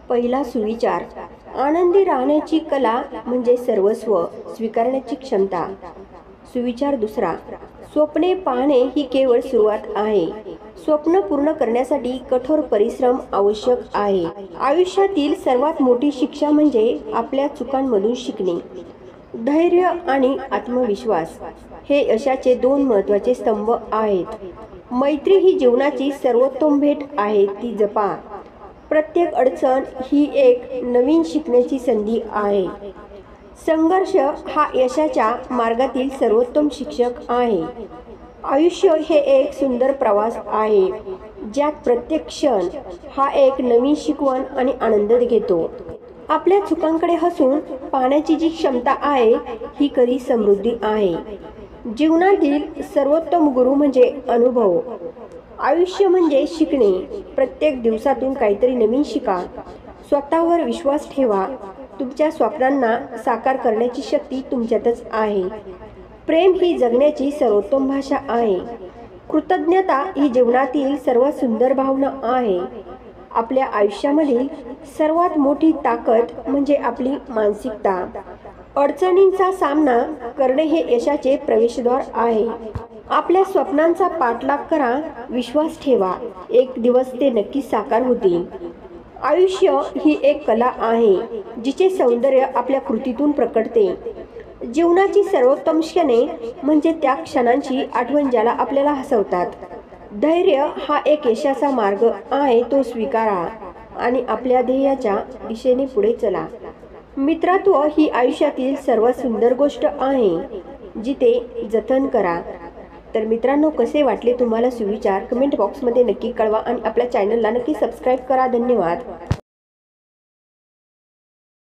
पहिला सुविचार, आनंदी राहण्याची कला म्हणजे सर्वस्व स्वीकारण्याची क्षमता। सुविचार दुसरा, स्वप्ने पाहणे ही केवळ सुरुवात आहे। स्वप्न पूर्ण करण्यासाठी कठोर परिश्रम आवश्यक आहे। आयुष्यातील सर्वात मोठी शिक्षा म्हणजे आपल्या चुकांमधून शिकणे। धैर्य आणि आत्मविश्वास हे यशाचे दोन महत्त्वाचे स्तंभ आहेत। मैत्री ही जीवनाची सर्वोत्तम भेट आहे, ती जपा। प्रत्येक अडचण ही एक नवीन शिकण्याची संधी आहे। संघर्ष हा यशाच्या मार्गातील सर्वोत्तम शिक्षक आहे। आयुष्य हे एक सुंदर प्रवास आहे, ज्यात प्रत्येक क्षण हा एक नवीन शिकवण आणि आनंद घेतो। आपल्या चुकांकडे हसून पाहण्याची जी क्षमता आहे ही खरी समृद्धी आहे। जीवनातील सर्वोत्तम गुरु म्हणजे अनुभव। आयुष्य म्हणजे शिकणे। प्रत्येक दिवसातून काहीतरी नवीन शिका। स्वतःवर विश्वास ठेवा। तुमच्या स्वप्नांना साकार करण्याची शक्ती तुमच्यातच आहे। प्रेम ही जगण्याची सर्वोत्तम भाषा आहे। कृतज्ञता ही जीवनातील सर्वात सुंदर भावना आहे। आपल्या आयुष्यामधील सर्वात मोठी ताकद म्हणजे आपली मानसिकता। अडचणींचा सामना करणे हे यशाचे प्रवेशद्वार आहे। आपल्या स्वप्नांचा पाठलाग करा, विश्वास ठेवा, एक दिवस ते नक्कीच साकार होतील। आयुष्य ही एक कला आहे, जिचे सौंदर्य आपल्या कृतीतून प्रकटते। जीवनाची सर्वोत्तम क्षणे म्हणजे त्या क्षणांची आठवण ज्याला आपल्याला हसवतात। धैर्य हा एक यशाचा मार्ग आहे, तो स्वीकारा आणि आपल्या ध्येयाच्या दिशेने पुढे चला। मित्रत्व ही आयुष्यातील सर्वात सुंदर गोष्ट आहे, जिथे जतन करा। तर मित्रांनो, कसे वाटले तुम्हाला सुविचार? कमेंट बॉक्समध्ये नक्की कळवा आणि आपल्या चॅनलला नक्की सबस्क्राईब करा। धन्यवाद।